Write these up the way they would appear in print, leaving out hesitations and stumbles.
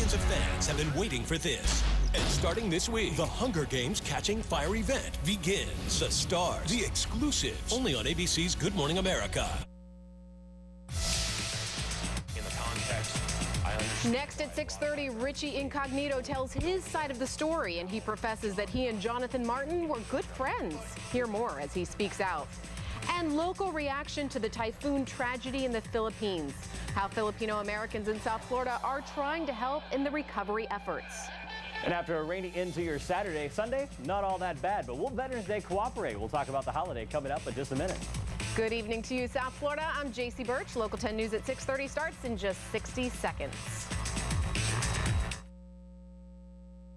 Millions of fans have been waiting for this. And starting this week, the Hunger Games Catching Fire event begins. The stars, the exclusives, only on ABC's Good Morning America. In the context, Next at 6:30, Richie Incognito tells his side of the story, and he professes that he and Jonathan Martin were good friends. Hear more as he speaks out. And local reaction to the typhoon tragedy in the Philippines. How Filipino Americans in South Florida are trying to help in the recovery efforts. And after a rainy end to your Saturday, Sunday, not all that bad, but will Veterans Day cooperate? We'll talk about the holiday coming up in just a minute. Good evening to you, South Florida. I'm JC Birch. Local 10 News at 6:30 starts in just 60 seconds.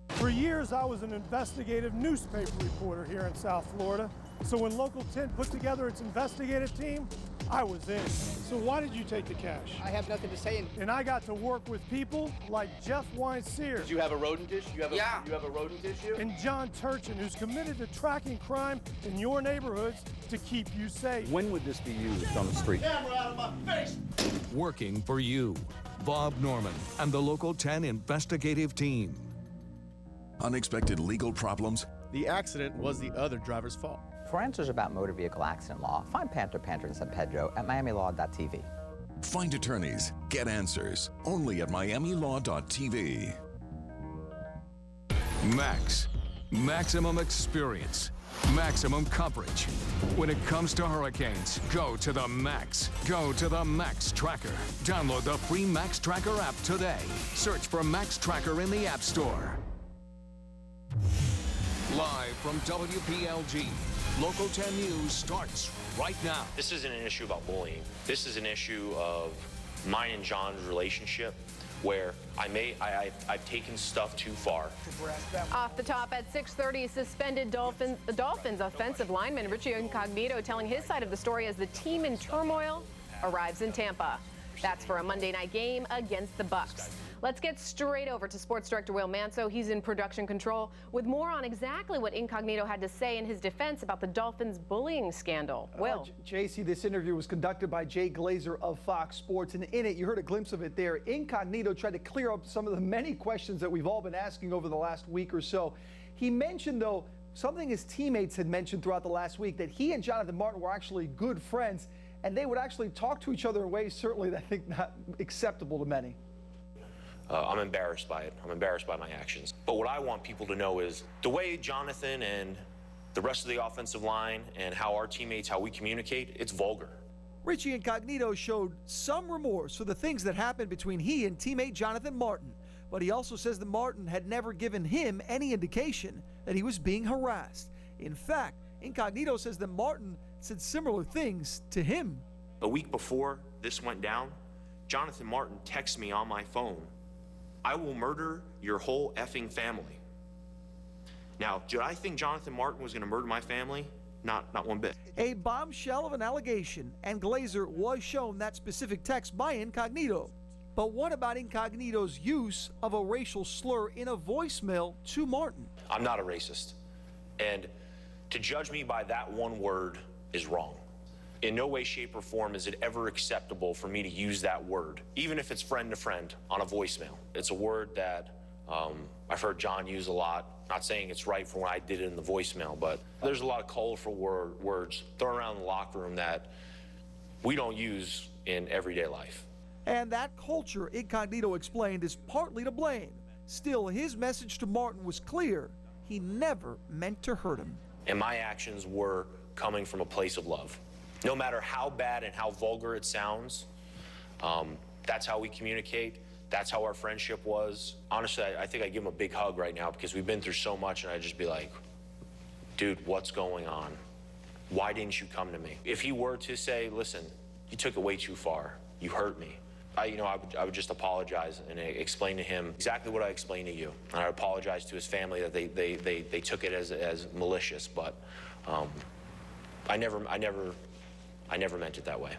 For years, I was an investigative newspaper reporter here in South Florida. So when Local 10 put together its investigative team, I was in. So why did you take the cash? I have nothing to say. And I got to work with people like Jeff Weinseer. Did you have a rodent issue? You have a rodent issue? And John Turchin, who's committed to tracking crime in your neighborhoods to keep you safe. When would this be used on the street? Camera out of my face! Working for you, Bob Norman and the Local 10 investigative team. Unexpected legal problems? The accident was the other driver's fault. For answers about motor vehicle accident law, find Panther in San Pedro at miamilaw.tv. Find attorneys, get answers, only at miamilaw.tv. Max. Maximum experience. Maximum coverage. When it comes to hurricanes, go to the Max. Go to the Max Tracker. Download the free Max Tracker app today. Search for Max Tracker in the App Store. Live from WPLG, Local 10 News starts right now. this isn't an issue about bullying. This is an issue of mine and John's relationship where I've taken stuff too far. Off the top at 6:30, suspended Dolphins offensive lineman Richie Incognito telling his side of the story as the team in turmoil arrives in Tampa. That's for a Monday night game against the Bucs. Let's get straight over to Sports Director Will Manso. He's in production control with more on exactly what Incognito had to say in his defense about the Dolphins bullying scandal. Will. JC, this interview was conducted by Jay Glazer of Fox Sports, and in it, you heard a glimpse of it there. Incognito tried to clear up some of the many questions that we've all been asking over the last week or so. He mentioned, though, something his teammates had mentioned throughout the last week, that he and Jonathan Martin were actually good friends, and they would actually talk to each other in ways certainly that I think not acceptable to many. I'm embarrassed by it. I'm embarrassed by my actions. But what I want people to know is the way Jonathan and the rest of the offensive line and how our teammates, how we communicate, it's vulgar. Richie Incognito showed some remorse for the things that happened between he and teammate Jonathan Martin, but he also says that Martin had never given him any indication that he was being harassed. In fact, Incognito says that Martin said similar things to him. A week before this went down, Jonathan Martin texted me on my phone, "I will murder your whole effing family." Now, did I think Jonathan Martin was going to murder my family? Not one bit. A bombshell of an allegation, and Glazer was shown that specific text by Incognito. But what about Incognito's use of a racial slur in a voicemail to Martin? I'm not a racist. And to judge me by that one word is wrong. In no way, shape, or form is it ever acceptable for me to use that word, even if it's friend to friend on a voicemail. It's a word that I've heard John use a lot. Not saying it's right for when I did it in the voicemail, but there's a lot of colorful words thrown around the locker room that we don't use in everyday life. And that culture, Incognito explained, is partly to blame. Still, his message to Martin was clear. He never meant to hurt him. And my actions were coming from a place of love. No matter how bad and how vulgar it sounds, that's how we communicate. That's how our friendship was. Honestly, I think I'd give him a big hug right now because we've been through so much, and I'd just be like, dude, what's going on? Why didn't you come to me? If he were to say, listen, you took it way too far. You hurt me. I would just apologize and explain to him exactly what I explained to you. And I apologize to his family that they took it as malicious, but I never meant it that way.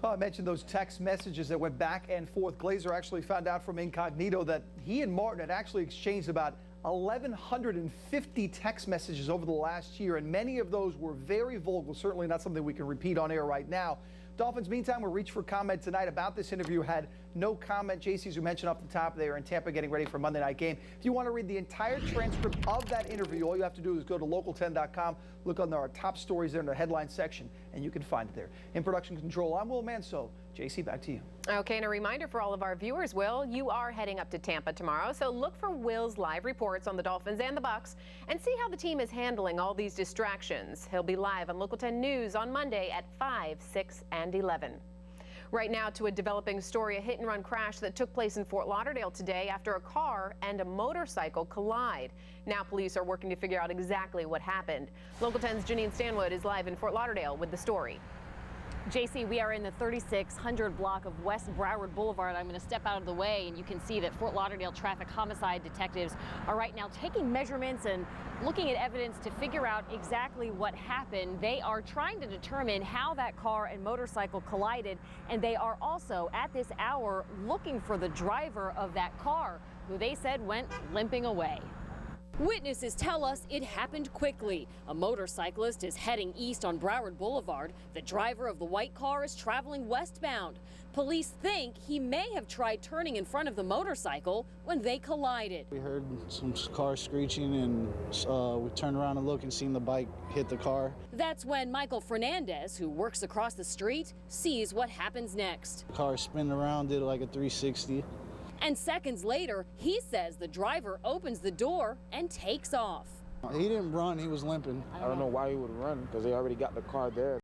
Well, I mentioned those text messages that went back and forth. Glazer actually found out from Incognito that he and Martin had actually exchanged about 1,150 text messages over the last year, and many of those were very vulgar, certainly not something we can repeat on air right now. Dolphins, meantime, will reach for comment tonight about this interview had no comment. JC's, who mentioned off the top, they are in Tampa getting ready for Monday night game. If you want to read the entire transcript of that interview, all you have to do is go to local10.com, look under our top stories there in the headline section, and you can find it there. In production control, I'm Will Manso. JC, back to you. Okay, and a reminder for all of our viewers, Will, you are heading up to Tampa tomorrow, so look for Will's live reports on the Dolphins and the Bucs and see how the team is handling all these distractions. He'll be live on Local 10 News on Monday at 5, 6, and 11. Right now to a developing story, a hit-and-run crash that took place in Fort Lauderdale today after a car and a motorcycle collide. Now police are working to figure out exactly what happened. Local 10's Janine Stanwood is live in Fort Lauderdale with the story. JC, we are in the 3600 block of West Broward Boulevard. I'm going to step out of the way, and you can see that Fort Lauderdale traffic homicide detectives are right now taking measurements and looking at evidence to figure out exactly what happened. They are trying to determine how that car and motorcycle collided, and they are also, at this hour, looking for the driver of that car, who they said went limping away. Witnesses tell us it happened quickly. A motorcyclist is heading east on Broward Boulevard. The driver of the white car is traveling westbound. Police think he may have tried turning in front of the motorcycle when they collided. We heard some cars screeching, and we turned around and looked and seen the bike hit the car. That's when Michael Fernandez, who works across the street, sees what happens next. The car spun around, did like a 360. And seconds later, he says the driver opens the door and takes off. He didn't run, he was limping. I don't know why he would run, because they already got the car there.